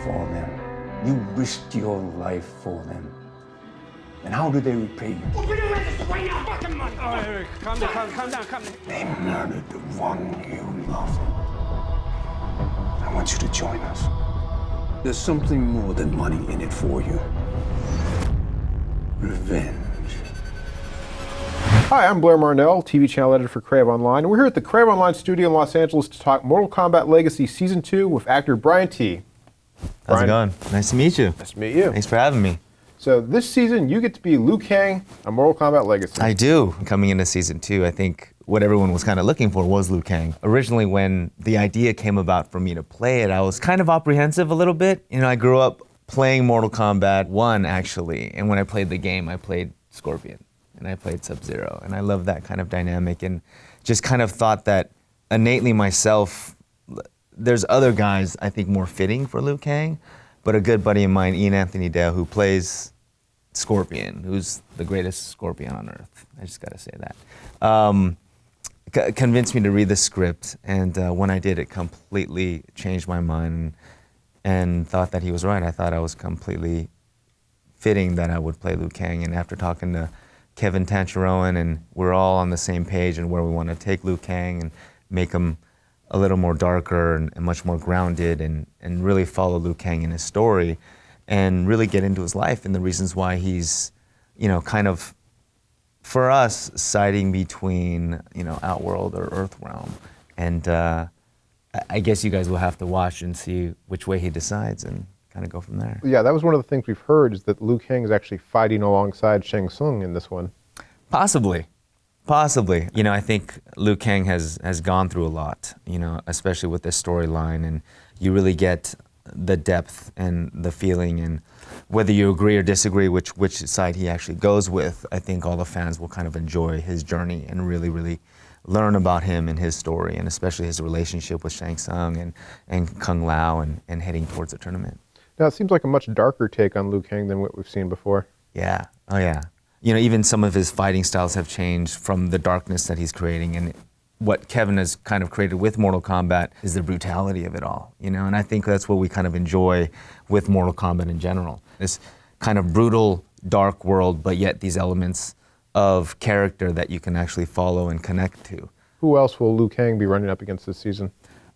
for them. You risked your life for them. And how do they repay you? We're gonna let this right now, fucking money! Oh, wait, calm down. They murdered the one you loved. I want you to join us. There's something more than money in it for you. Revenge. Hi, I'm Blair Marnell, TV channel editor for CraveOnline. We're here at the CraveOnline studio in Los Angeles to talk Mortal Kombat Legacy Season 2 with actor Brian T. How's it going? Nice to meet you. Nice to meet you. Thanks for having me. So this season, you get to be Liu Kang on Mortal Kombat Legacy. I do. Coming into Season 2, I think what everyone was kind of looking for was Liu Kang. Originally, when the idea came about for me to play it, I was kind of apprehensive a little bit. You know, I grew up playing Mortal Kombat 1, actually, and when I played the game, I played Scorpion, and I played Sub-Zero, and I love that kind of dynamic, and just kind of thought that innately myself, there's other guys I think more fitting for Liu Kang, but a good buddy of mine, Ian Anthony Dale, who plays Scorpion, who's the greatest Scorpion on earth, I just gotta say that, convinced me to read the script, and when I did, it completely changed my mind, and thought that he was right. I thought I was completely fitting that I would play Liu Kang, and after talking to Kevin Tancharoen, and we're all on the same page and where we want to take Liu Kang and make him a little more darker and much more grounded, and really follow Liu Kang in his story and really get into his life and the reasons why he's, you know, kind of, for us, siding between, you know, Outworld or Earthrealm. And I guess you guys will have to watch and see which way he decides and kind of go from there. Yeah, that was one of the things we've heard, is that Liu Kang is actually fighting alongside Shang Tsung in this one. Possibly. You know, I think Liu Kang has gone through a lot, you know, especially with this storyline, and you really get the depth and the feeling, and whether you agree or disagree which side he actually goes with, I think all the fans will kind of enjoy his journey and really, really learn about him and his story, and especially his relationship with Shang Tsung and Kung Lao and heading towards the tournament. Now, it seems like a much darker take on Liu Kang than what we've seen before. Yeah, oh yeah. You know, even some of his fighting styles have changed from the darkness that he's creating, and what Kevin has kind of created with Mortal Kombat is the brutality of it all, you know, and I think that's what we kind of enjoy with Mortal Kombat in general. This kind of brutal, dark world, but yet these elements of character that you can actually follow and connect to. Who else will Liu Kang be running up against this season?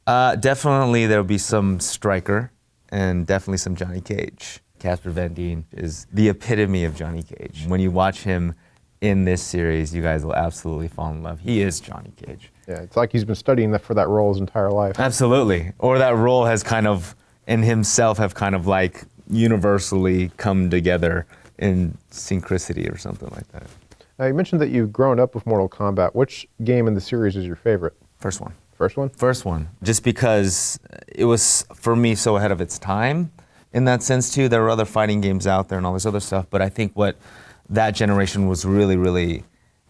Definitely there'll be some Stryker, and definitely some Johnny Cage. Casper Van Dien is the epitome of Johnny Cage. When you watch him in this series, you guys will absolutely fall in love. He is Johnny Cage. Yeah, it's like he's been studying that for that role his entire life. Absolutely. Or that role has kind of, in himself, have kind of like universally come together in synchronicity or something like that. Now, you mentioned that you've grown up with Mortal Kombat. Which game in the series is your favorite? First one. First one? First one. Just because it was, for me, so ahead of its time in that sense, too. There were other fighting games out there and all this other stuff, but I think what that generation was really, really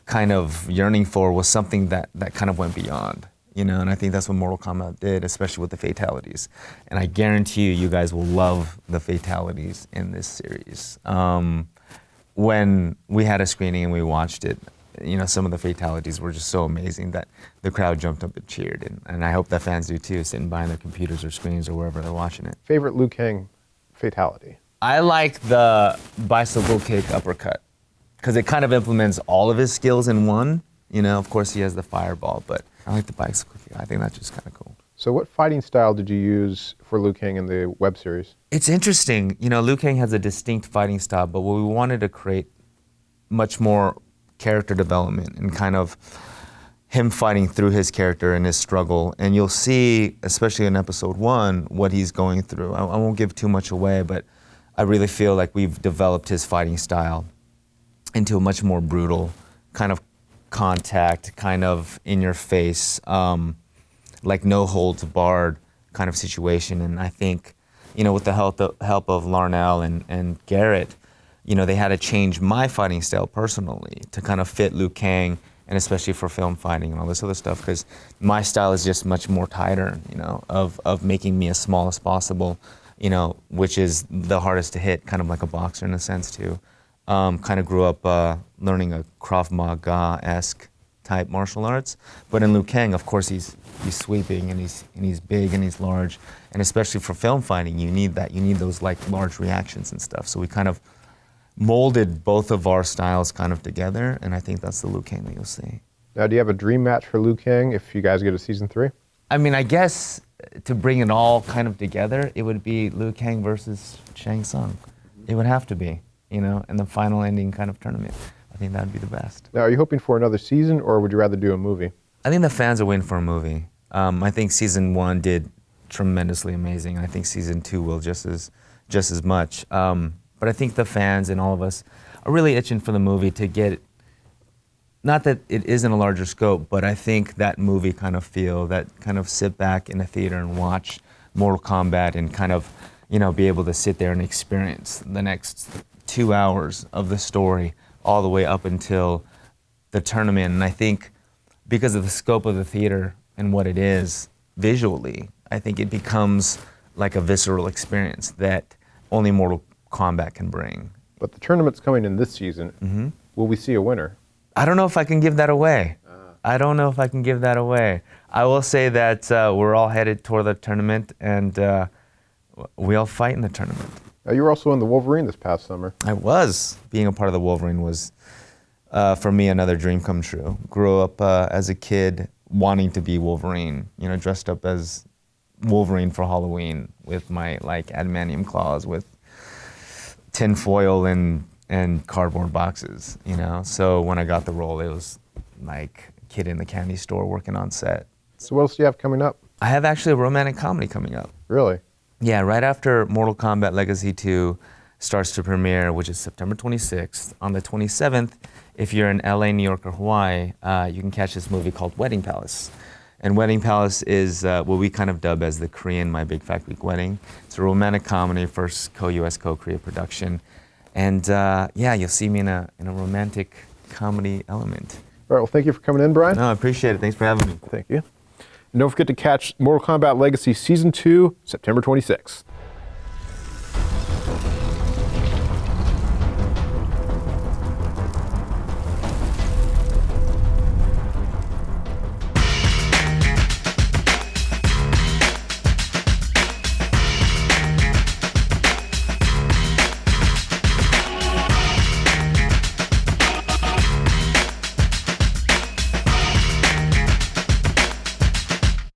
kind of yearning for was something that kind of went beyond, you know, and I think that's what Mortal Kombat did, especially with the fatalities. And I guarantee you guys will love the fatalities in this series. When we had a screening and we watched it, you know, some of the fatalities were just so amazing that the crowd jumped up and cheered, and I hope that fans do too, sitting behind their computers or screens or wherever they're watching it. Favorite Liu Kang fatality? I like the bicycle kick uppercut, because it kind of implements all of his skills in one. You know, of course he has the fireball, but I like the bicycle kick. I think that's just kind of cool. So what fighting style did you use for Liu Kang in the web series? It's interesting. You know, Liu Kang has a distinct fighting style, but we wanted to create much more character development and kind of him fighting through his character and his struggle. And you'll see, especially in episode 1, what he's going through. I won't give too much away, but I really feel like we've developed his fighting style into a much more brutal kind of contact, kind of in your face, like no holds barred kind of situation. And I think, you know, with the help of Larnell and Garrett, you know, they had to change my fighting style personally to kind of fit Liu Kang, and especially for film fighting and all this other stuff, because my style is just much more tighter, you know, of making me as small as possible, you know, which is the hardest to hit, kind of like a boxer in a sense too. Kind of grew up learning a Krav Maga-esque type martial arts. But in Liu Kang, of course, he's sweeping and he's big and he's large, and especially for film fighting, you need that. You need those like large reactions and stuff. So we kind of molded both of our styles kind of together, and I think that's the Liu Kang that you'll see. Now, do you have a dream match for Liu Kang if you guys get a season 3? I mean, I guess to bring it all kind of together, it would be Liu Kang versus Shang Tsung. It would have to be, you know, in the final ending kind of tournament. I think that would be the best. Now, are you hoping for another season, or would you rather do a movie? I think the fans are waiting for a movie. I think season 1 did tremendously amazing. I think season 2 will just as much. But I think the fans and all of us are really itching for the movie to get, not that it isn't a larger scope, but I think that movie kind of feel, that kind of sit back in a theater and watch Mortal Kombat and kind of, you know, be able to sit there and experience the next 2 hours of the story all the way up until the tournament. And I think because of the scope of the theater and what it is visually, I think it becomes like a visceral experience that only Mortal Kombat can bring. But the tournament's coming in this season. Will we see a winner? I don't know if I can give that away. I don't know if I can give that away. I will say that we're all headed toward the tournament, and we all fight in the tournament. You were also in the Wolverine this past summer. I was. Being a part of the Wolverine was, for me, another dream come true. Grew up as a kid wanting to be Wolverine, you know, dressed up as Wolverine for Halloween with my like adamantium claws with tin foil and cardboard boxes, you know. So when I got the role, it was like a kid in the candy store working on set. So what else do you have coming up? I have actually a romantic comedy coming up. Really? Yeah, right after Mortal Kombat Legacy 2 starts to premiere, which is September 26th. On the 27th, if you're in LA, New York, or Hawaii, you can catch this movie called Wedding Palace. And Wedding Palace is what we kind of dub as the Korean My Big Fat Greek Wedding. It's a romantic comedy, first co-US, co-Korea production. And yeah, you'll see me in a romantic comedy element. All right, well, thank you for coming in, Brian. No, I appreciate it. Thanks for having me. Thank you. And don't forget to catch Mortal Kombat Legacy Season 2, September 26th.